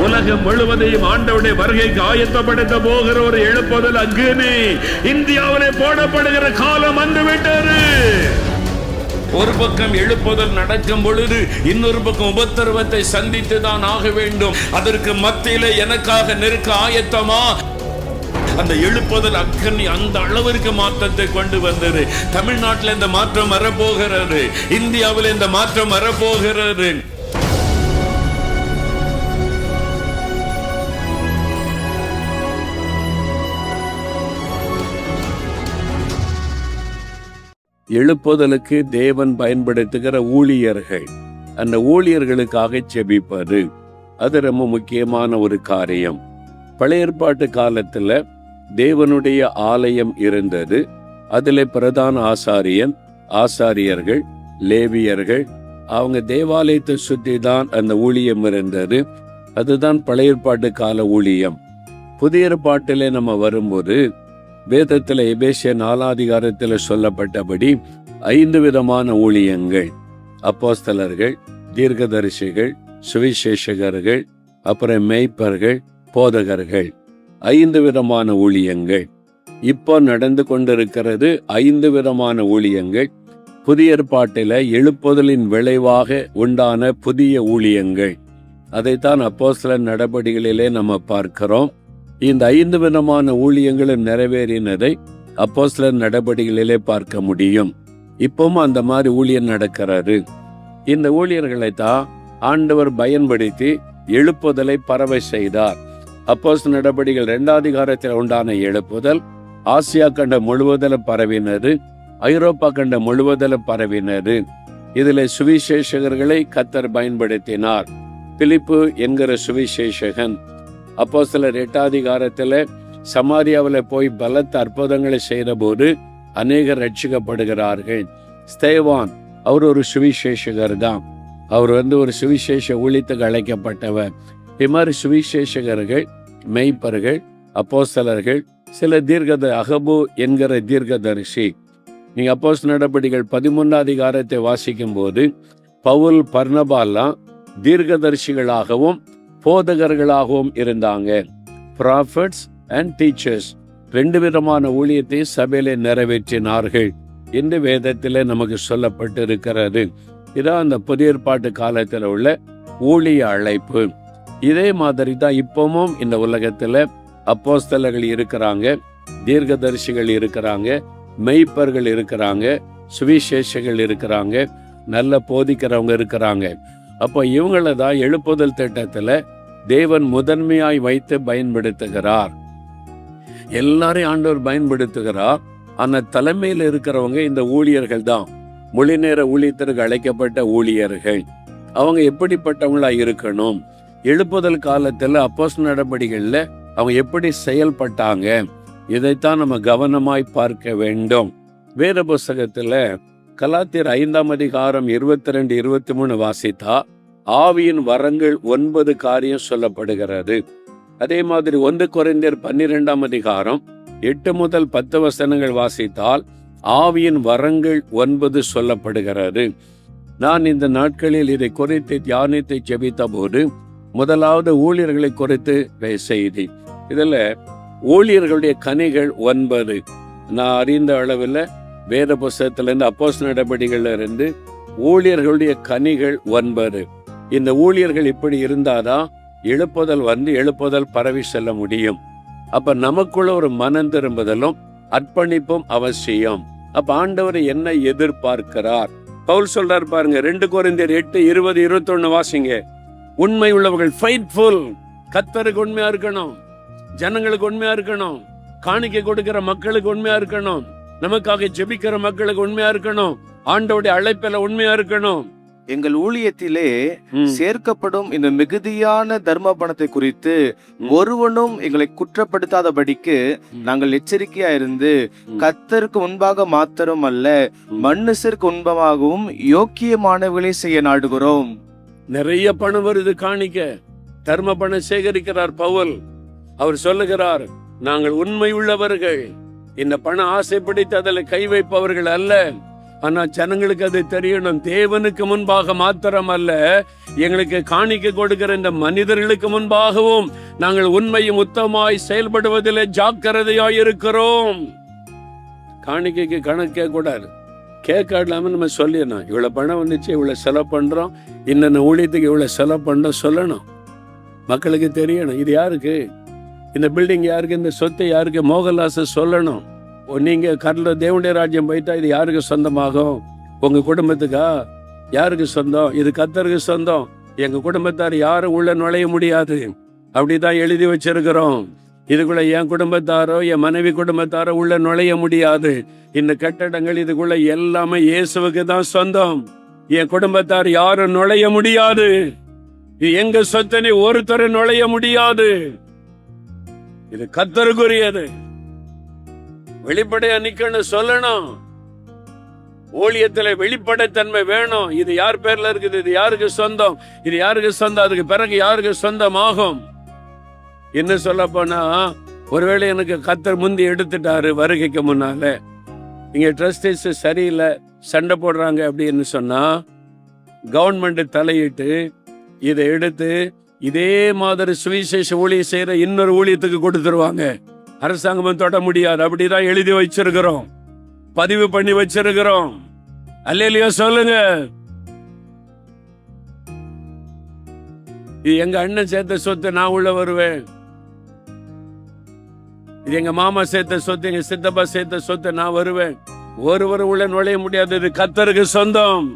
உலகம் முழுவதையும் ஆண்டவருடைய வருகைக்கு ஆயத்தப்படுத்த போகிற ஒரு எழுப்புதல் அக்னி இந்தியாவிலே போடப்படுகிற காலம் வந்துவிட்டது. ஒரு பக்கம் எழுப்புதல் நடக்கும் பொழுது இன்னொரு பக்கம் உபத்திரவத்தை சந்தித்து தான் ஆக வேண்டும். அதற்கு மத்தியில எனக்காக நெருக்க ஆயத்தமா? அந்த எழுப்புதல் அக்கனி அந்த அளவிற்கு மாற்றத்தை கொண்டு வந்தது. தமிழ்நாட்டில் இந்த மாற்றம் வரப்போகிறது, இந்தியாவில் இந்த மாற்றம் வரப்போகிறது. எழுப்புதலுக்கு தேவன் பயன்படுத்துகிற ஊழியர்கள், அந்த ஊழியர்களுக்காக ஜெபிப்பது, அது ரொம்ப முக்கியமான ஒரு காரியம். பழைய ஏற்பாட்டு காலத்துல தேவனுடைய ஆலயம் இருந்தது. அதில் பிரதான ஆசாரியர்கள், லேவியர்கள், அவங்க தேவாலயத்தை சுற்றி தான் அந்த ஊழியம் இருந்தது. அதுதான் பழைய ஏற்பாட்டு கால ஊழியம். புதிய ஏற்பாட்டிலே நம்ம வரும்போது வேதத்தில் எபேசியர் 4 சொல்லப்பட்டபடி 5 விதமான ஊழியங்கள்: அப்போஸ்தலர்கள், தீர்க்கதரிசிகள், சுவிசேஷகர்கள், அப்புறம் மேய்ப்பர்கள், போதகர்கள். 5 விதமான ஊழியங்கள். இப்போ நடந்து கொண்டிருக்கிறது 5 விதமான ஊழியங்கள். புதிய ஏற்பாட்டில் எழுப்புதலின் விளைவாக உண்டான புதிய ஊழியங்கள். அதைத்தான் அப்போஸ்தலர் நடபடிகளிலே நம்ம பார்க்கிறோம். இந்த 5 விதமான ஊழியங்களும் நிறைவேறினதை அப்போஸ்தலர் நடபடிகளிலே பார்க்க முடியும். இப்பவும் அந்த மாதிரி ஊழியம் நடக்கிறாரு. இந்த ஊழியர்களை தான் ஆண்டவர் பயன்படுத்தி எழுப்புதலை பரவ செய்தார். அப்போஸ்தலர் நடபடிகள் 2 உண்டான எழுப்புதல் ஆசியா கண்டம் முழுவதிலும் பரவினது, ஐரோப்பா கண்டம் முழுவதிலும் பரவினது. இதுல சுவிசேஷகர்களை கர்த்தர் பயன்படுத்தினார். பிலிப்பு என்கிற சுவிசேஷகன் அப்போஸ்தலர் 8 சமாரியாவில் போய் பலத்த அற்புதங்களை செய்த போது அநேகர் ரட்சிக்கப்படுகிறார்கள். ஸ்தேவான் அவர் ஒரு சுவிசேஷகர் தான். அவர் ஒரு சுவிசேஷ ஊழியத்துக்கு அழைக்கப்பட்டவர். இது மாதிரி சுவிசேஷகர்கள், மெய்ப்பர்கள், அப்போஸ்தலர்கள், சில அகபு என்கிற தீர்க்கதரிசி. நீங்க அப்போஸ்தலர் நடபடிகள் 13 வாசிக்கும் போது பவுல், பர்னபாலாம் தீர்க்கதரிசிகளாகவும் போதகர்களாகவும் இருந்தாங்க. ப்ராஃபட்ஸ் அண்ட் டீச்சர்ஸ் 2 விதமான ஊழியத்தை சபையிலே நிறைவேற்றினார்கள் என்று வேதத்தில் நமக்கு சொல்லப்பட்டு இருக்கிறது. இதான் அந்த புதிய ஏற்பாட்டு காலத்தில் உள்ள ஊழிய அழைப்பு. இதே மாதிரி தான் இப்பவும் இந்த உலகத்துல அப்போஸ்தலர்கள் இருக்கிறாங்க, தீர்க்கதரிசிகள் இருக்கிறாங்க, மெய்ப்பர்கள் இருக்கிறாங்க, சுவிசேஷகள் இருக்கிறாங்க, நல்ல போதிக்கிறவங்க இருக்கிறாங்க. அப்போ இவங்கள தான் எழுப்புதல் திட்டத்துல தேவன் முதன்மையாய் வைத்து பயன்படுத்துகிறார். எல்லாரையும் ஆண்டவர் பயன்படுத்துகிறார். ஆனா தலைமையில் இருக்கிறவங்க இந்த ஊழியர்கள் தான். மொழி நேர ஊழியத்திற்கு அழைக்கப்பட்ட ஊழியர்கள். அவங்க எப்படிப்பட்டவங்களா இருக்கணும்? எழுப்புதல் காலத்துல அப்போஸ்தலர் நடபடிகள்ல அவங்க எப்படி செயல்பட்டாங்க? இதைத்தான் நம்ம கவனமாய் பார்க்க வேண்டும். வேத புஸ்தகத்துல கலாத்தியர் 5 22, 23 வாசித்தா ஆவியின் வரங்கள் 9 காரியம் சொல்லப்படுகிறது. அதே மாதிரி 1 கொரிந்தியர் 12 8 முதல் 10 வசனங்கள் வாசித்தால் ஆவியின் வரங்கள் 9 சொல்லப்படுகிறது. நான் இந்த நாட்களில் இதை குறித்து தியானித்து ஜெபித்த போது முதலாவது ஊழியர்களை குறித்து செய்தி. இதுல ஊழியர்களுடைய கனிகள் 9. நான் அறிந்த அளவில் வேத புஸ்தகத்திலிருந்து அப்போஸ்தலர் நடபடிகள்ல இருந்து ஊழியர்களுடைய கனிகள் 9. இந்த ஊழியர்கள் இப்படி இருந்தாதான் எழுப்புதல் பரவி செல்ல முடியும். அப்ப நமக்குள்ள ஒரு மனம் திரும்புதலும் அர்ப்பணிப்பும் அவசியம். அப்ப ஆண்டவர் என்ன எதிர்பார்க்கிறார்? பவுல் சொல்றார் பாருங்க, 2 கொரிந்தியர் 8, 20, 21 வாசிங்க. உண்மை உள்ளவர்கள் ஃபைட்ஃபுல், கர்த்தருக்கு உண்மையா இருக்கணும், ஜனங்களுக்கு உண்மையா இருக்கணும், காணிக்கை கொடுக்கிற மக்களுக்கு உண்மையா இருக்கணும், நமக்காக ஜெபிக்கிற மக்களுக்கு உண்மையா இருக்கணும், ஆண்டவருடைய அழைப்பில உண்மையா இருக்கணும். எங்கள் ஊழியத்திலே சேர்க்கப்படும் இந்த மிகுதியான தர்ம பணத்தை குறித்து ஒருவனும் எங்களை குற்றப்படுத்தாதபடிக்கு நாங்கள் எச்சரிக்கையா இருந்து கர்த்தருக்கு முன்பாக மாத்திரம் அல்ல மனுஷருக்கு முன்பாகவும் யோக்கியமானவர்களை செய்ய நாடுகிறோம். நிறைய பணம் வருது, காணிக்க தர்ம பணம் சேகரிக்கிறார் பவுல். அவர் சொல்லுகிறார், நாங்கள் உண்மை உள்ளவர்கள், இந்த பணம் ஆசைப்பிடித்து அதில் கை வைப்பவர்கள் அல்ல. ஆனா ஜனங்களுக்கு அது தெரியணும். தேவனுக்கு முன்பாக மாத்திரம் அல்ல, எங்களுக்கு காணிக்கை கொடுக்கிற இந்த மனிதர்களுக்கு முன்பாகவும் நாங்கள் உண்மையும் உத்தமாய் செயல்படுவதில் ஜாக்கிரதையாய் இருக்கிறோம். காணிக்கைக்கு கணக்கே கூடாது, கேட்காம நம்ம சொல்லிடணும். இவ்வளவு பணம் வந்துச்சு, இவ்வளவு செலவு பண்றோம், இன்னொன்னு ஊழியத்துக்கு இவ்வளவு செலவு பண்றோம் சொல்லணும். மக்களுக்கு தெரியணும் இது யாருக்கு, இந்த பில்டிங் யாருக்கு, இந்த சொத்தை யாருக்கு, மோகன்லாச சொல்லணும். நீங்க கடல தேவனுடைய ராஜ்யம் போயிட்டா இது யாருக்கு சொந்தமாகும்? உங்க குடும்பத்துக்கா? யாருக்கு சொந்தம்? இது கர்த்தருக்கு சொந்தம். எங்க குடும்பத்தார் யாரும் உள்ள நுழைய முடியாது, அப்படிதான் எழுதி வச்சிருக்கிறோம். இதுக்குள்ள என் குடும்பத்தாரோ என் மனைவி குடும்பத்தாரோ உள்ள நுழைய முடியாது. இந்த கட்டடங்கள் இதுக்குள்ள எல்லாமே இயேசுவுக்கு தான் சொந்தம். என் குடும்பத்தார் யாரும் நுழைய முடியாது. இது எங்க சொத்தனை ஒருத்தர் நுழைய முடியாது. இது கர்த்தருக்குரியது. வெளிப்படையா நிக்கணும், சொல்லணும். ஊழியத்துல வெளிப்படைத்தன்மை வேணும். இது யார் பேர்ல இருக்குது, இது யாருக்கு சொந்தம், இது யாருக்கு சொந்தம், அதுக்கு பிறகு யாருக்கு சொந்தமாகும். என்ன சொல்ல போனா, ஒருவேளை எனக்கு கர்த்தர் முந்தி எடுத்துட்டாரு வருகைக்கு முன்னால, இங்க ட்ரஸ்டீஸ் சரியில்லை சண்டை போடுறாங்க அப்படின்னு சொன்னா, கவர்மெண்ட் தலையிட்டு இதை எடுத்து இதே மாதிரி சுவிசேஷ ஊழியம் செய்யற இன்னொரு ஊழியத்துக்கு கொடுத்துருவாங்க. அரசாங்கம் தொட முடியாது. அப்படிதான் எழுதி வச்சிருக்கிறோம், பதிவு பண்ணி வச்சிருக்கிறோம். அல்லேலூயா சொல்லுங்க. இது எங்க அண்ணன் சேர்த்த சொத்து, நான் உள்ள வருவேன். இது எங்க மாமா சேர்த்த சொத்து, எங்க சித்தப்பா சேர்த்த சொத்து, நான் வருவேன். ஒருவர் உள்ள நுழைய முடியாது. இது கர்த்தருக்கு சொந்தம்.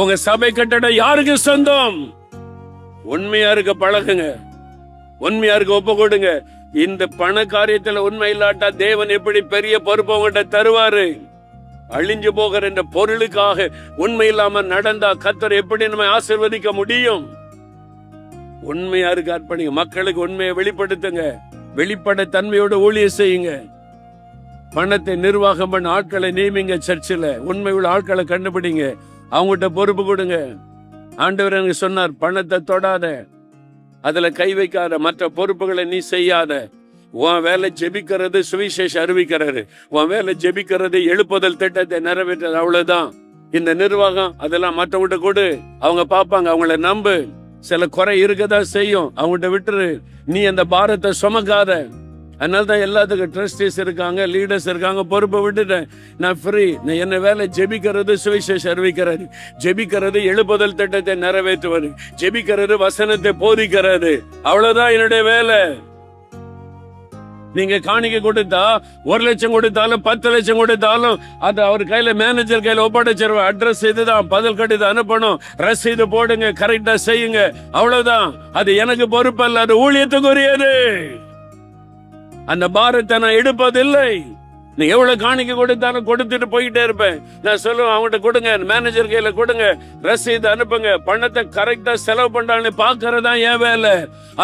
உங்க சபை கட்டடம் யாருக்கு சொந்தம்? உண்மையா இருக்க பழகுங்க, உண்மையா இருக்க ஒப்பு கொடுங்க. இந்த பண காரியத்துல உண்மை இல்லாட்டா தேவன் எப்படி பெரிய பொறுப்பு உங்கள்கிட்ட தருவாரு? அழிஞ்சு போகிற இந்த பொருளுக்காக உண்மை இல்லாம நடந்தா கர்த்தர் எப்படி நம்ம ஆசீர்வதிக்க முடியும்? உண்மையா இருக்க அர்ப்பணிங்க. மக்களுக்கு உண்மையை வெளிப்படுத்துங்க. வெளிப்பட தன்மையோட ஊழியம் செய்யுங்க. பணத்தை நிர்வாகம் பண்ண ஆட்களை நியமிங்க. சர்ச்சில் உண்மை உள்ள ஆட்களை கண்டுபிடிங்க, அவங்ககிட்ட பொறுப்பு கொடுங்க. ஆண்டவர் எனக்கு சொன்னார், பணத்தை தொடாத, அதுல கை வைக்காத, மற்ற பொறுப்புகளை நீ செய்யாத. உன் வேலை ஜெபிக்கிறது, சுவிசேஷ அறிவிக்கிறது. உன் வேலை ஜெபிக்கிறது, எழுப்புதல் திட்டத்தை நிறைவேற்றது, அவ்வளவுதான். இந்த நிர்வாகம் அதெல்லாம் மற்றவங்கிட்ட கொடு, அவங்க பாப்பாங்க, அவங்கள நம்பு. சில குறை இருக்கதான் செய்யும், அவங்ககிட்ட விட்டுரு. நீ அந்த பாரத்தை சுமக்காத. அதனால்தான் எல்லாத்துக்கும் ட்ரஸ்டீஸ் இருக்காங்க, லீடர்ஸ் இருக்காங்க. பொறுப்பை விட்டுட்டேன், நான் ஃப்ரீ. நான் என்ன வேலை ஜெபிக்கிறது, சுவிசேஷ அறிவிக்கிறது, ஜெபிக்கிறது, எழுப்புதல் திட்டத்தை நிறைவேற்றுவது, ஜெபிக்கிறது, வசனத்தை போதிக்கிறது, அவ்வளவுதான் என்னுடைய வேலை. நீங்க காணிக்கை கொடுத்தா 1 லட்சம் கொடுத்தாலும் 10 லட்சம் கொடுத்தாலும் அது அவர் கையில, மேனேஜர் கையில ஒப்படைச்சிருவா. அட்ரஸ் இதுதான், பதில் கடிதம் அனுப்பணும், ரசீது போடுங்க, கரெக்டா செய்யுங்க, அவ்வளவுதான். அது எனக்கு பொறுப்பு அல்ல, அது ஊழியத்துக்குரியது. அந்த பாரத்தை நான் எடுப்பதில்லை. நீ எவ்வளவு காணிக்கை கொடுத்தாலும் கொடுத்துட்டு போயிட்டே இருப்பேன். நான் சொல்லுவேன், அவங்ககிட்ட கொடுங்க, மேனேஜர் கையில கொடுங்க, ரசீது அனுப்புங்க. பணத்தை கரெக்டா செலவு பண்றான்னு பாக்குறதா என் வேலை.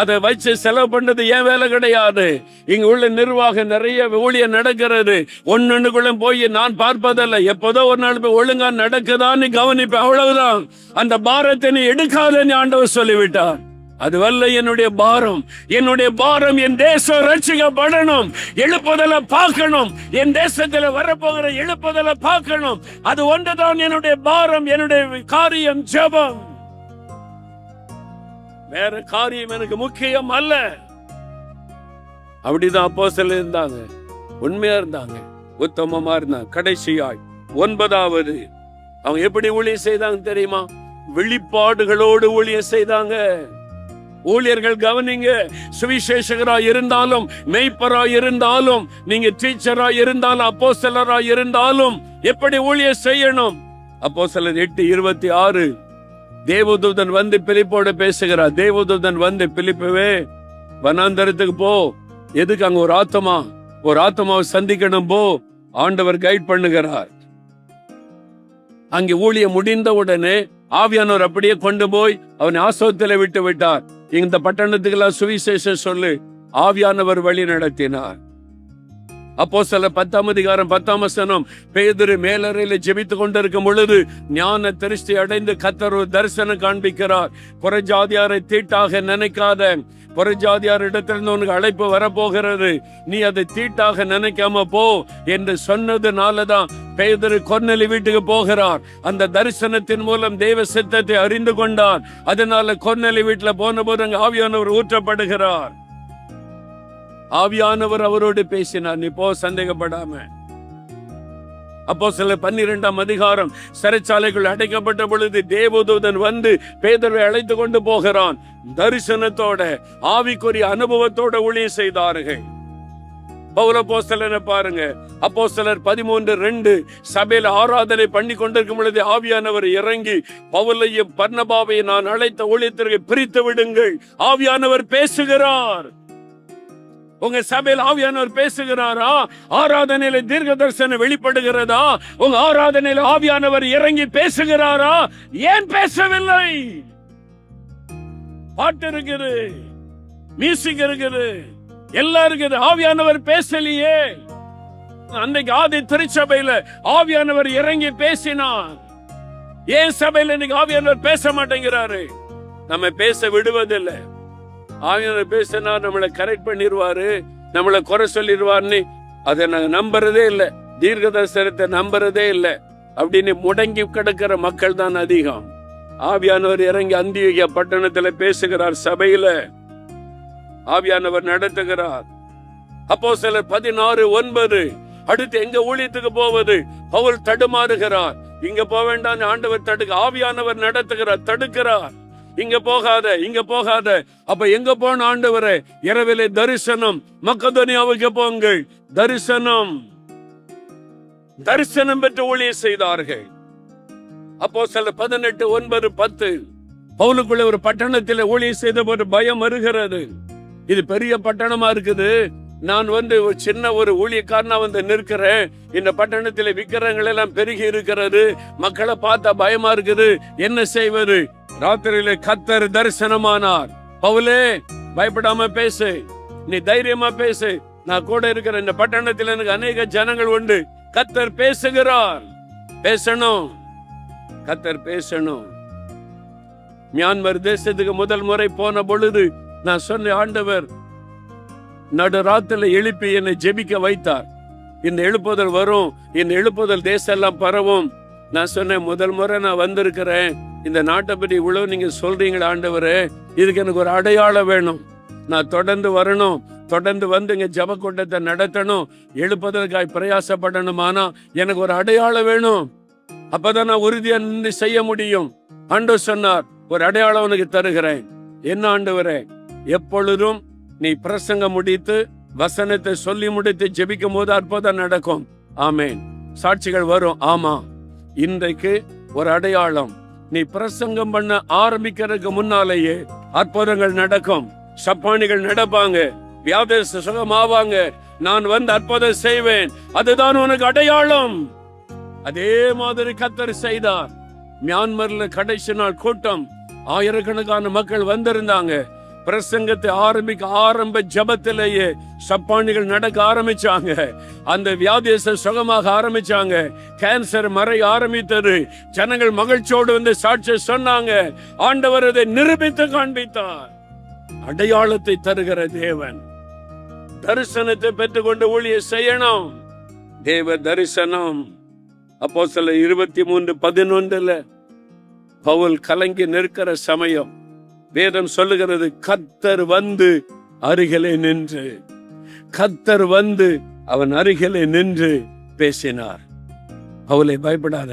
அதை வச்சு செலவு பண்றது என் வேலை கிடையாது. இங்க உள்ள நிர்வாகம் நிறைய ஊழியம் நடக்கிறது. ஒன்னொன்னுக்குள்ள போய் நான் பார்ப்பதல்ல. எப்போதோ ஒரு நாள் போய் ஒழுங்கா நடக்குதான்னு கவனிப்பேன், அவ்வளவுதான். அந்த பாரத்தை நீ எடுக்காதன்னு ஆண்டவர் சொல்லிவிட்டார். அதுவல்ல என்னுடைய பாரம். என்னுடைய பாரம் என் தேசம் ரட்சிக்கப்படணும், எழுப்புதல பார்க்கணும், என் தேசத்துல வரப்போகிற எழுப்புதல பார்க்கணும். அது ஒன்றுதான் என்னுடைய பாரம், என்னுடைய காரியம் ஜெபம். வேற காரியம் எனக்கு முக்கியம் அல்ல. அப்படிதான் அப்போஸ்தலர் இருந்தாங்க, உண்மையா இருந்தாங்க, உத்தமமா இருந்தாங்க. கடைசியாய் 9வது அவங்க எப்படி ஊழியம் செய்தாங்க தெரியுமா? வெளிப்பாடுகளோடு ஊழியம் செய்தாங்க. ஊழியர்கள் கவனிங்க, சுவிசேஷகரா இருந்தாலும், மேய்ப்பரா இருந்தாலும், நீங்க டீச்சரா இருந்தாலும், அப்போஸ்தலரா இருந்தாலும் எப்படி ஊழியம் செய்யணும்? அப்போஸ்தலர் 8:26 தேவதூதன் வந்து பிலிப்போட பேசுகிறார். தேவதூதன் வந்து, பிலிப்பவே வனாந்தரத்துக்கு போ. எதுக்கு? அங்க ஒரு ஆத்மாவை சந்திக்கணும், போ. ஆண்டவர் கைட் பண்ணுகிறார். அங்கே ஊழியம் முடிந்த உடனே ஆவியானவர் அப்படியே கொண்டு போய் அவனை ஆசோத்தில விட்டு விட்டார். இந்த பட்டணத்துக்கெல்லாம் சுவிசேஷம் சொல்லு. ஆவியானவர் வழி நடத்தினார். அப்போஸ்தலர் 10:10 பேதுரு மேலறையில ஜெபித்துக் கொண்டிருக்கும் பொழுது ஞான திருஷ்டி அடைந்து கர்த்தர் ஒரு தரிசனம் காண்பிக்கிறார். புறஜாதியாரை தீட்டாக நினைக்காத, புறஜாதியார் இடத்திலிருந்து உனக்கு அழைப்பு வரப்போகிறது, நீ அதை தீட்டாக நினைக்காம போ என்று சொன்னதுனாலதான் பேதுரு கொர்நேலி வீட்டுக்கு போகிறார். அந்த தரிசனத்தின் மூலம் தேவ சித்தத்தை அறிந்து கொண்டார். அதனால கொர்நேலி வீட்டுல போன போது அங்க ஆவியானவர் ஊற்றப்படுகிறார். ஆவியானவர் அவரோடு பேசினார், நீ போ, சந்தேகப்படாம. அப்போஸ்தலர் 12ஆம் அதிகாரம், சிறைச்சாலைக்குள் அடைக்கப்பட்ட பொழுது தேவதூதன் வந்து பேதுருவை அழைத்து கொண்டு போகிறான். தரிசனத்தோட ஆவிக்குரிய அனுபவத்தோட ஊழியம் செய்தார்கள். பவுல் அப்போஸ்தலனை பாருங்க, அப்போஸ்தலர் 13:2, சபையில் ஆராதனை பண்ணி கொண்டிருக்கும் பொழுது ஆவியானவர் இறங்கி பவுலையும் பர்னபாவையும் நான் அழைத்த ஊழியத்திற்கு பிரித்து விடுங்கள். ஆவியானவர் பேசுகிறார். உங்க சபையில் ஆவியானவர் பேசுகிறாரா? ஆராதனையில தீர்க்க தரிசனம் வெளிப்படுகிறதா? உங்க ஆராதனையில ஆவியானவர் இறங்கி பேசுகிறாரா? ஏன் பேசவில்லை? பாட்டு இருக்குது, மியூசிக் இருக்குது, எல்லாம் இருக்குது, ஆவியானவர் பேசலையே. அன்னைக்கு ஆதி திருச்சபையில ஆவியானவர் இறங்கி பேசினார். ஏன் சபையில இன்னைக்கு ஆவியானவர் பேச மாட்டேங்கிறாரு? நம்ம பேச விடுவதில்லை. ஆவியானவர் பேசினா நம்மளை கரெக்ட் பண்ணிடுவாரு, நம்மளை குறை சொல்லிடுவார்னு அதை நாங்க நம்புறதே இல்லை. தீர்க்க தரிசனத்தை நம்புறதே இல்லை. அப்படின்னு முடங்கி கிடக்கிற மக்கள் தான் அதிகம். ஆவியானவர் இறங்கி அந்தியோகியா பட்டணத்துல பேசுகிறார். சபையில ஆவியானவர் நடத்துகிறார். அப்போஸ்தலர் 16:9, அடுத்து எங்க ஊழியத்துக்கு போவது? பவுல் தடுமாறுகிறார். இங்க போக வேண்டாம், ஆண்டவர் தடுக்க, ஆவியானவர் நடத்துகிறார், தடுக்கிறார். இங்க போகாத, இங்க போகாத. அப்ப எங்க போன ஆண்டவரே? இரவிலே தரிசனம், மக்கதோனியாவுக்கு போங்கள். தரிசனம், தரிசனம் பெற்று ஊழியம் செய்தார்கள். அப்போஸ்தலர் 18:9-10, பவுலுக்குள்ள ஒரு பட்டணத்தில் ஊழியம் செய்த போது பயம் வருகிறது. இது பெரிய பட்டணமா இருக்குது, நான் ஒரு சின்ன ஒரு ஊழியக்காரனா நிற்கிறேன். இந்த பட்டணத்தில் விக்கிரங்கள் எல்லாம் பெருகி இருக்கிறது, மக்களை பார்த்தா பயமா இருக்குது, என்ன செய்வது? ராத்திரியில கர்த்தர் தரிசனமானார். பவுலே, பயப்படாம பேசு, நீ தைரியமா பேசு, நான் கூட இருக்கிற இந்த பட்டணத்தில் எனக்கு அநேக ஜனங்கள் உண்டு. கர்த்தர் பேசுகிறார், பேசணும், கர்த்தர் பேசணும். மியான்மர் தேசத்துக்கு முதல் முறை போன பொழுது நான் சொன்ன, ஆண்டவர் நடுராத்திரில எழுப்பி என்னை ஜெபிக்க வைத்தார். இந்த எழுப்புதல் வரும், இந்த எழுப்புதல் தேசம் எல்லாம் பரவும். நான் சொன்னேன், முதல் முறை நான் வந்திருக்கிறேன், இந்த நாட்டை பற்றி இவ்வளவு நீங்க சொல்றீங்களா ஆண்டவரே, இதுக்கு எனக்கு ஒரு அடையாளம் வேணும். நான் தொடர்ந்து வரணும், தொடர்ந்து இங்க ஜப கூட்டத்தை நடத்தணும், எழுப்புதலுக்காய் பிரயாசப்படணும். ஆனா எனக்கு ஒரு அடையாளம் வேணும், அப்பதான் நான் உறுதியா நின்று செய்ய முடியும். ஆண்டவர் சொன்னார், ஒரு அடையாளம் உனக்கு தருகிறேன். என்ன ஆண்டவரே? எப்பொழுதும் நீ பிரசங்கம் முடித்து வசனத்தை சொல்லி முடித்து ஜெபிக்கும் போது அற்புதம் நடக்கும். ஆமேன். சாட்சிகள் வரும். ஆமா, இன்றைக்கு ஒரு அடையாளம், நீ பிரசங்கம் பண்ண ஆரம்பிக்கிறதுக்கு முன்னாலேயே அற்புதங்கள் நடக்கும், சப்பானிகள் நடப்பாங்க, வியாதியஸ்தர் சுகமாவாங்க, நான் அற்புதம் செய்வேன், அதுதான் உனக்கு அடையாளம். அதே மாதிரி கர்த்தர் செய்தார். மியான்மர்ல கடைசி நாள் கூட்டம், ஆயிரக்கணக்கான மக்கள் வந்திருந்தாங்க. பிரசங்கத்தை ஆரம்ப ஜபத்திலேயே சப்பானிகள் நடக்க ஆரம்பிச்சாங்க, அந்த வியாதியஸ்தர் சுகமாக ஆரம்பிச்சாங்க, கேன்சர் மறைய ஆரம்பித்தது. ஜனங்கள் மகிழ்ச்சியோடு சாட்சி சொன்னாங்க. ஆண்டவர் அதை நிரூபித்து காண்பித்தார். அடையாளத்தை தருகிற தேவன். தரிசனத்தை பெற்றுக்கொண்டு ஊழியம் செய்யணும். தேவ தரிசனம். அப்போஸ்தலர் 23:11 பவுல் கலங்கி நிற்கிற சமயம் வேதம் சொல்லுகிறது, கர்த்தர் அருகிலே நின்று, கர்த்தர் அவன் அருகிலே நின்று பேசினார். பவுலே, பயப்படாத,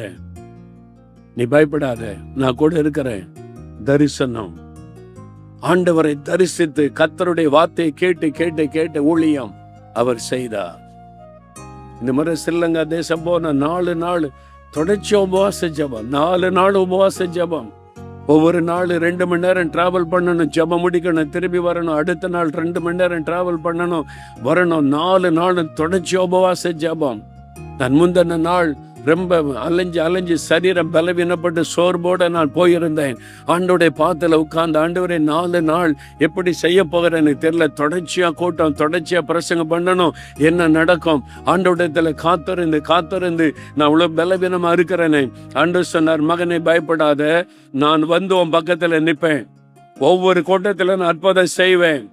நீ பயப்படாத, நான் கூட இருக்கிறேன். தரிசனம். ஆண்டவரை தரிசித்து கர்த்தருடைய வார்த்தையை கேட்டு கேட்டு கேட்டு ஊழியம் அவர் செய்தார். இந்த முறை ஸ்ரீலங்கா தேசம் போன 4 நாள் தொடர்ச்சி உபவாச ஜபம், 4 நாள் உபவாச ஜபம். ஒவ்வொரு நாள் 2 மணி நேரம் டிராவல் பண்ணணும், ஜபம் முடிக்கணும், திரும்பி வரணும், அடுத்த நாள் 2 மணி நேரம் டிராவல் பண்ணணும், வரணும். 4 நாள் தொடர்ச்சி உபவாச ஜபம். நான் முந்தின நாள் ரொம்ப அலைஞ்சு சரீரம் பலவீனப்பட்டு சோர்வோட நான் போயிருந்தேன். ஆண்டோடைய பாத்துல உட்கார்ந்து, ஆண்டவரே 4 நாள் எப்படி செய்ய போகிறேன் எனக்கு தெரியல, தொடர்ச்சியா கூட்டம், தொடர்ச்சியா பிரசங்கம் பண்ணணும், என்ன நடக்கும்? ஆண்டோடத்துல காத்திருந்து நான் இவ்வளவு பலவீனமா இருக்கிறேனே. ஆண்டவர் சொன்னார், மகனை பயப்படாத, நான் உன் பக்கத்துல நிற்பேன், ஒவ்வொரு கூட்டத்துல நான் அற்புதம் செய்வேன்.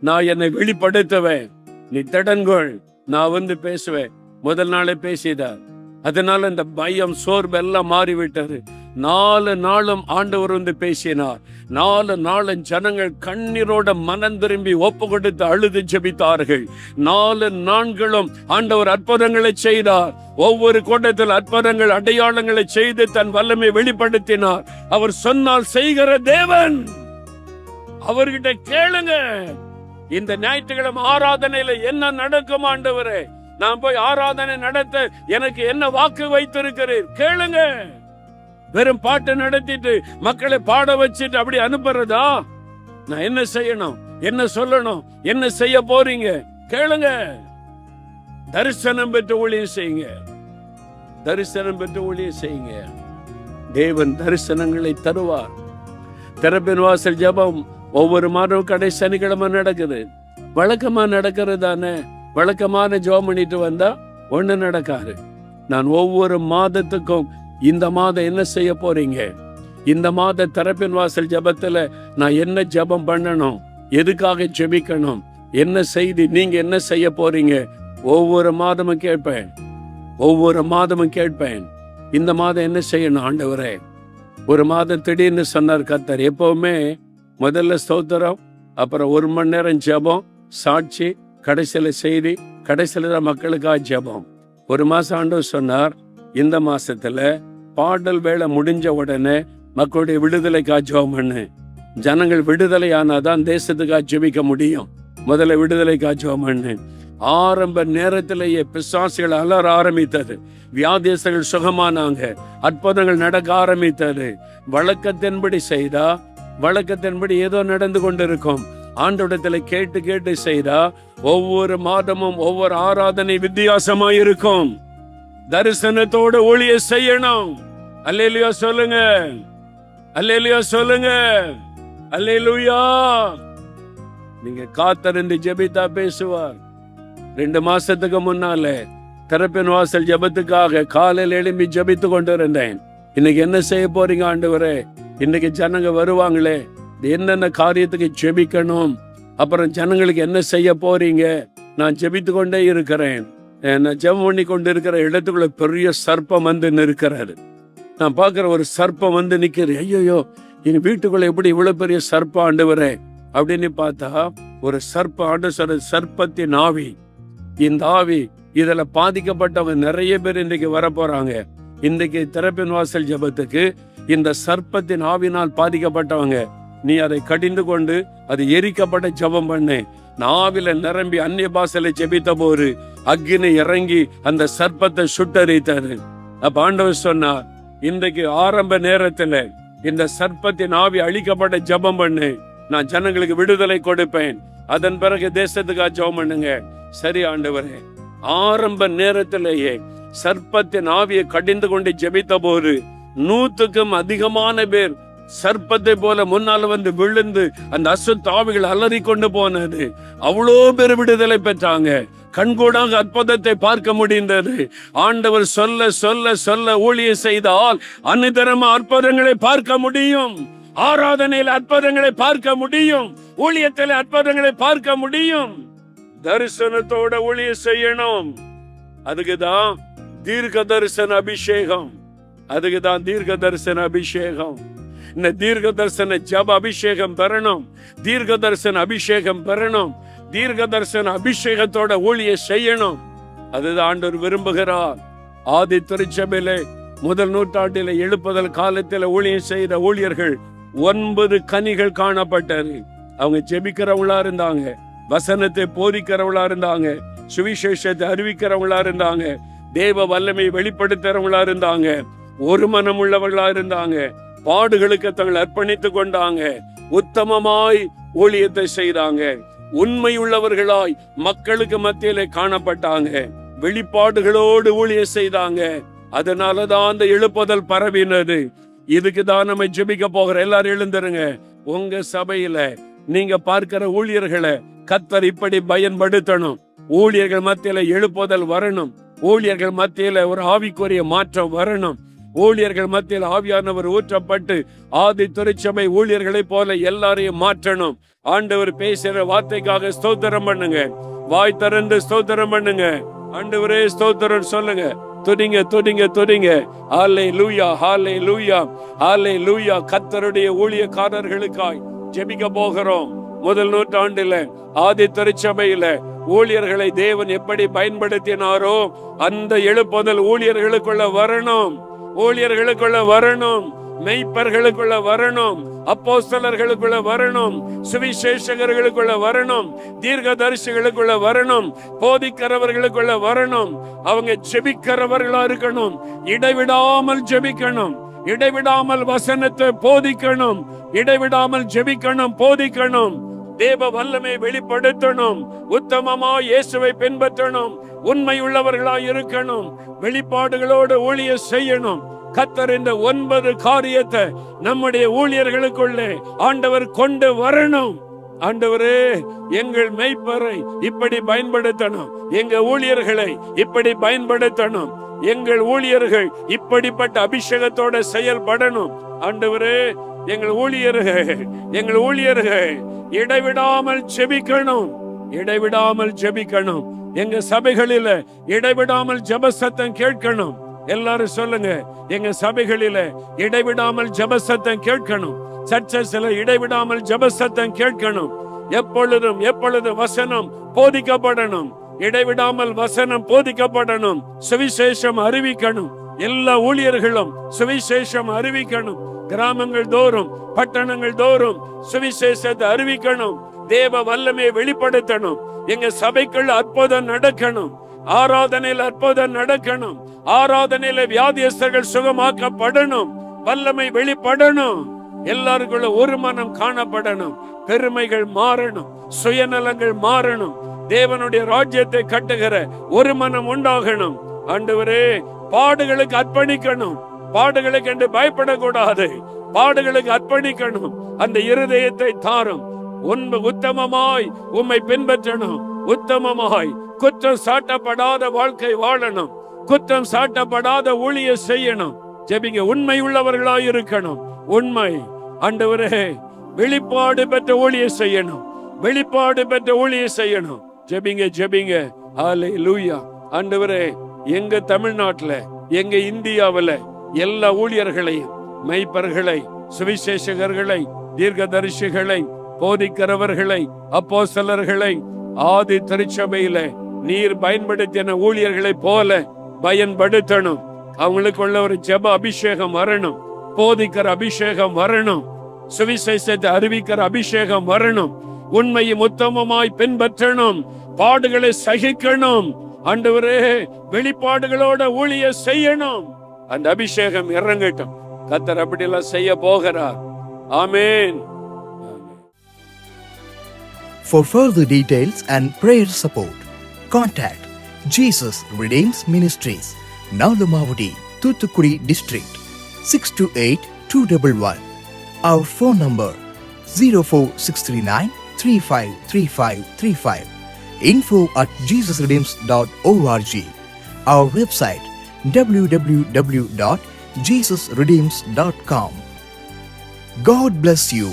நான் என்னை வெளிப்படுத்துவேன், நீ திடன்கொள், நான் வந்து பேசுவேன். முதல் நாளே பேசிட்டார். அதனால இந்த பயம் சோர்வெல்லாம் மாறிவிட்டது. 4 நாளும் ஆண்டவர் வந்து பேசினார். 4 நாளும் ஜனங்கள் கண்ணீரோட மனம் திரும்பி ஒப்பு கொடுத்து அழுது ஜெபித்தார்கள். 4 நாட்களும் ஆண்டவர் அற்புதங்களை செய்தார். ஒவ்வொரு கூட்டத்தில் அற்புதங்கள் அடையாளங்களை செய்து தன் வல்லமை வெளிப்படுத்தினார். அவர் சொன்னால் செய்கிற தேவன். அவர்கிட்ட கேளுங்க, இந்த ஞாயிற்றுக்கிழமை ஆராதனையில என்ன நடக்கும் ஆண்டவரே, நான் போய் ஆராதனை நடத்த எனக்கு என்ன வாக்கு வைத்திருக்கிறேன் கேளுங்க. வெறும் பாட்டு நடத்திட்டு மக்களை பாட வச்சுட்டு அப்படி அனுப்புறதா? நான் என்ன செய்யணும், என்ன சொல்லணும், என்ன செய்ய போறீங்க கேளுங்க. தரிசனம் பெற்று ஊழியம் செய்யுங்க. தரிசனம் பெற்று ஊழியம் செய்யுங்க. தேவன் தரிசனங்களை தருவார். திறப்பின் வாசல் ஜெபம் ஒவ்வொரு மாதம் கடை சனிக்கிழமை நடக்குது. வழக்கமா நடக்கிறது தானே. வழக்கமான ஜெபம் பண்ணிட்டு வந்தா ஒண்ணு நடக்காது. நான் ஒவ்வொரு மாதத்துக்கும் இந்த மாதம் என்ன செய்ய போறீங்க, இந்த மாத திறப்பின் வாசல் ஜெபத்துல நான் என்ன ஜெபம் பண்ணணும், எதுக்காக ஜெபிக்கணும், என்ன செய்தி, நீங்க என்ன செய்ய போறீங்க, ஒவ்வொரு மாதமும் கேட்பேன். ஒவ்வொரு மாதமும் கேட்பேன். இந்த மாதம் என்ன செய்யணும் ஆண்டவரே. ஒரு மாதம் திடீர்னு சொன்னார் கர்த்தர், எப்பவுமே முதல்ல ஸ்தோத்திரம், அப்புறம் 1 மணி நேரம் ஜெபம், சாட்சி, கடைசியில செய்தி, கடைசியில தான் மக்களுக்காக ஜெபம். ஒரு மாசம் ஆண்டவர் சொன்னார், இந்த மாசத்துல பாடல் வேலை முடிஞ்ச உடனே மக்களுடைய விடுதலைக்காக ஜெபம் பண்ணு. ஜனங்கள் விடுதலை ஆனாதான் தேசத்துக்காக ஜெபிக்க முடியும். முதல்ல விடுதலைக்காக ஜெபம் பண்ணு. ஆரம்ப நேரத்திலேயே பிசாசுகள் அலற ஆரம்பித்தது. வியாதியஸ்தர்கள் சுகமானாங்க. அற்புதங்கள் நடக்க ஆரம்பித்தது. வழக்கத்தின்படி செய்தா, வழக்கத்தின்படி ஏதோ நடந்து கொண்டிருக்கும். ஆண்டவரிடத்துல கேட்டு கேட்டு செய்தா ஒவ்வொரு மாதமும் ஒவ்வொரு ஆராதனை வித்தியாசமா இருக்கும். தரிசனத்தோட ஊழியம் செய்யணும். அல்லேலூயா சொல்லுங்க, அல்லேலூயா சொல்லுங்க, அல்லேலூயா. நீங்க காத்திருந்து ஜெபித்தா பேசுவார். 2 மாசத்துக்கு முன்னால திறப்பின் வாசல் ஜெபத்துக்காக காலையில் எழும்பி ஜெபித்து கொண்டு இருந்தேன். இன்னைக்கு என்ன செய்ய போறீங்க ஆண்டவரே, இன்னைக்கு ஜனங்க வருவாங்களே, என்னென்ன காரியத்துக்கு ஜெபிக்கணும், அப்புறம் ஜனங்களுக்கு என்ன செய்ய போறீங்க, நான் ஜெபித்து கொண்டே இருக்கிறேன். நான் ஜெபம் பண்ணி கொண்டு இருக்கிற இடத்துக்குள்ள பெரிய சர்ப்பம் வந்து நிற்கிறாரு. நான் பார்க்கிற ஒரு சர்ப்பம் வந்து நிக்கிறது. ஐயோ, எங்க வீட்டுக்குள்ள எப்படி இவ்வளவு பெரிய சர்ப்பம் ஆண்டவரே அப்படின்னு பார்த்தா, ஒரு சர்ப்பம், ஆண்டு சொல்ற சர்ப்பத்தின் ஆவி. இந்த ஆவி, இதுல பாதிக்கப்பட்டவங்க நிறைய பேர் இன்றைக்கு வர போறாங்க. இன்றைக்கு திறப்பின் வாசல் ஜெபத்துக்கு இந்த சர்ப்பத்தின் ஆவினால் பாதிக்கப்பட்டவங்க, நீ அதை கடிந்து கொண்டு அது எரிக்கப்பட்ட ஜெபம் பண்ணு. நாவில நிரம்பி அந்நிய பாஷையில ஜெபித்த போது அக்கினி இறங்கி அந்த சர்ப்பத்தை சுட்டரித்தது. அப்ப ஆண்டவர் சொன்னார், இன்றைக்கு ஆரம்ப நேரத்துல இந்த சர்ப்பத்தின் ஆவி அழிக்கப்பட்ட ஜெபம் பண்ணு, நான் ஜனங்களுக்கு விடுதலை கொடுப்பேன். அதன் பிறகு தேசத்துக்காக ஜெபம் பண்ணுங்க. சரி ஆண்டவரே. ஆரம்ப நேரத்திலேயே சர்ப்பத்தின் ஆவியை கடிந்து கொண்டு ஜெபித்த போது 100க்கும் அதிகமான பேர் சர்ப்பத்தை போல முன்னால வந்து விழுந்து அந்த அசுத்த ஆவிகள் அலறி கொண்டு போனது. அவ்வளோ பேர் விடுதலை பெற்றாங்க. கண்கூடாக அற்புதத்தை பார்க்க முடிந்தது. ஆண்டவர் சொல்ல சொல்ல சொல்ல ஊழியம் செய்தால் அன்னிதரமா அற்புதங்களை பார்க்க முடியும். ஆராதனையில் அற்புதங்களை பார்க்க முடியும். ஊழியத்தில் அற்புதங்களை பார்க்க முடியும். தரிசனத்தோட ஊழியம் செய்யணும். அதுக்குதான் தீர்க்க தரிசன அபிஷேகம். அதுக்குதான் தீர்க்க தரிசன அபிஷேகம். இந்த தீர்க்க தரிசன ஜப அபிஷேகம் பெறணும். தீர்க்க தரிசன அபிஷேகம் பெறணும். தீர்க்க தரிசன அபிஷேகத்தோட ஊழியம் செய்யணும். அதுதான் ஆண்டவர் விரும்புகிறார். ஆதி திருச்சபையிலே முதல் நூற்றாண்டில எழுப்புதல் காலத்தில் ஊழியம் செய்த ஊழியர்கள் 9 கனிகள் காணப்பட்டது. அவங்க ஜெபிக்கிறவங்களா இருந்தாங்க, வசனத்தை போதிக்கிறவங்களா இருந்தாங்க, சுவிசேஷத்தை அறிவிக்கிறவங்களா இருந்தாங்க, தேவ வல்லமை வெளிப்படுத்துறவங்களா இருந்தாங்க, ஒரு மனம் உள்ளவர்களா இருந்தாங்க, பாடுகளுக்கு தங்களை அர்ப்பணித்துக் கொண்டாங்க, உத்தமமாய் ஊழியத்தை செய்தாங்க, உண்மை உள்ளவர்களாய் மக்களுக்கு மத்தியிலே காணப்பட்டாங்க, வெளிப்பாடுகளோடு ஊழியம் செய்தாங்க. அதனாலதான் அந்த எழுப்புதல் பரவினது. இதுக்குதான் நம்ம ஜெபிக்க போகிற. எல்லாரும் எழுந்துருங்க. உங்க சபையில நீங்க பார்க்கிற ஊழியர்களை கர்த்தர் இப்படி பயன்படுத்தணும். ஊழியர்கள் மத்தியில எழுப்புதல் வரணும். ஊழியர்கள் மத்தியில ஒரு ஆவிக்குரிய மாற்றம் வரணும். ஊழியர்கள் மத்தியில் ஆவியானவர் ஊற்றப்பட்டு ஆதி திருச்சபை ஊழியர்களை போல எல்லாரையும் மாற்றணும். ஆண்டவர் பேசுற வார்த்தைக்காக ஸ்தோத்திரம் பண்ணுங்க. வாய் திறந்து ஸ்தோத்திரம் பண்ணுங்க. ஆண்டவரே ஸ்தோத்திரம் சொல்லுங்க. துதிங்க துதிங்க துதிங்க. ஹல்லேலூயா ஹல்லேலூயா ஹல்லேலூயா. கர்த்தருடைய ஊழியக்காரர்களுக்காய் ஜெபிக்க போகிறோம். முதல் நூற்றாண்டுல ஆதி திருச்சபையில ஊழியர்களை தேவன் எப்படி பயன்படுத்தினாரோ அந்த எழுப்புதல் ஊழியர்களுக்குள்ள வரணும். ஊழியர்களுக்குள்ள வரணும். மெய்ப்பர்களுக்குள்ள வரணும். அப்போஸ்தலர்களுக்குள்ள வரணும். சுவிசேஷகர்களுக்குள்ள வரணும். தீர்க்கதரிசிகளுக்குள்ள வரணும். போதிக்கிறவர்களுக்குள்ள வரணும். அவங்க ஜெபிக்கிறவர்களா இருக்கணும். இடைவிடாமல் ஜெபிக்கணும். இடைவிடாமல் வசனத்தை போதிக்கணும். இடைவிடாமல் ஜெபிக்கணும், போதிக்கணும். தேவ வல்லமை வெளிப்படுத்தணும். உத்தமமா இயேசுவை பின்பற்றணும். உண்மை உள்ளவர்களாய் இருக்கணும். வெளிப்பாடுகளோடு ஊழியம் செய்யணும். கர்த்தர் இந்த 9 காரியத்தை நம்முடைய ஊழியர்களுக்குள்ளே ஆண்டவர் கொண்டு வரணும். ஆண்டவரே, எங்கள் மெய்ப்பரை இப்படி பயன்படுத்தணும். எங்க ஊழியர்களை இப்படி பயன்படுத்தணும். எங்கள் ஊழியர்கள் இப்படிப்பட்ட அபிஷேகத்தோட செயல்படணும். ஆண்டவரே, எங்கள் ஊழியர்கள் இடைவிடாமல் ஜெபிக்கணும். இடைவிடாமல் ஜெபிக்கணும். எங்க சபைகளில இடைவிடாமல் ஜெப சத்தம் கேட்கணும். எல்லாரும் சொல்லுங்க, எங்க சபைகளில இடைவிடாமல் ஜெப சத்தம் கேட்கணும். சர்ச்சஸ்ல இடைவிடாமல் ஜெப சத்தம் கேட்கணும். எப்பொழுதும் வசனம் போதிக்கப்படணும். இடைவிடாமல் வசனம் போதிக்கப்படணும். சுவிசேஷம் அறிவிக்கணும். எல்லா ஊழியர்களும் சுவிசேஷம் அறிவிக்கணும். கிராமங்கள் தோறும், பட்டணங்கள் தோறும் சுவிசேஷத்தை அறிவிக்கணும். தேவ வல்லமையை வெளிப்படுத்தணும். எங்க சபைக்குள்ள அற்புதம் நடக்கணும். ஆராதனையில் அற்புதம் நடக்கணும். ஆராதனையில வியாதியஸ்தர்கள் சுகமாக்கப்படணும். வல்லமை வெளிப்படணும். எல்லாருக்குள்ள ஒரு மனம் காணப்படணும். பெருமைகள் மாறணும். சுயநலங்கள் மாறணும். தேவனுடைய ராஜ்யத்தை கட்டுகிற ஒரு மனம் உண்டாகணும். ஆண்டவரே, பாடுகளுக்கு அர்ப்பணிக்கணும். பாடுகளுக்கு என்று பயப்படக்கூடாது. பாடுகளுக்கு அர்ப்பணிக்கணும். அந்த இருதயத்தை தாரும். உத்தமமாய் உம்மை பின்பற்றணும். உத்தமமாய் குற்றம் சாட்டப்படாத வாழ்க்கை வாழணும். குற்றம் சாட்டப்படாத ஊழியம் செய்யணும். ஜெபிங்க. உண்மை உள்ளவர்களாய் இருக்கணும். உண்மை. ஆண்டவரே, வெளிப்பாடு பெற்ற ஊழியம் செய்யணும். வெளிப்பாடு பெற்ற ஊழியம் செய்யணும். ஜெபிங்க. ஹல்லேலூயா. ஆண்டவரே, எங்க தமிழ்நாட்டுல, எங்க இந்தியாவுல எல்லா ஊழியர்களையும், மெய்ப்பர்களை, சுவிசேஷகர்களை, தீர்க்கதரிசிகளை, போதிக்கிறவர்களை, அப்போஸ்தலர்களை ஆதி திருச்சபையில நீர் பயன்படுத்தின ஊழியர்களை போல பயன்படுத்தணும். அவங்களுக்குள்ள ஒரு ஜெப அபிஷேகம் வரணும். போதிக்கிற அபிஷேகம் வரணும். சுவிசேஷத்தை அறிவிக்கிற அபிஷேகம் வரணும். உண்மையும் உத்தமமாய் பின்பற்றணும். பாடுகளை சகிக்கணும். ஆண்டவரே, வெளிப்பாடுகளோட ஊழியம் செய்யணும். அந்த அபிஷேகம் இறங்கட்டும். கர்த்தர் அப்படியெல்லாம் செய்ய போகிறார். ஆமென். For further details and prayer support, contact Jesus Redeems Ministries, Nalumavudi, Thuthukudi District, 628-211. Our phone number 04639 353535. info@jesusredeems.org. Our website www.jesusredeems.com. God bless you.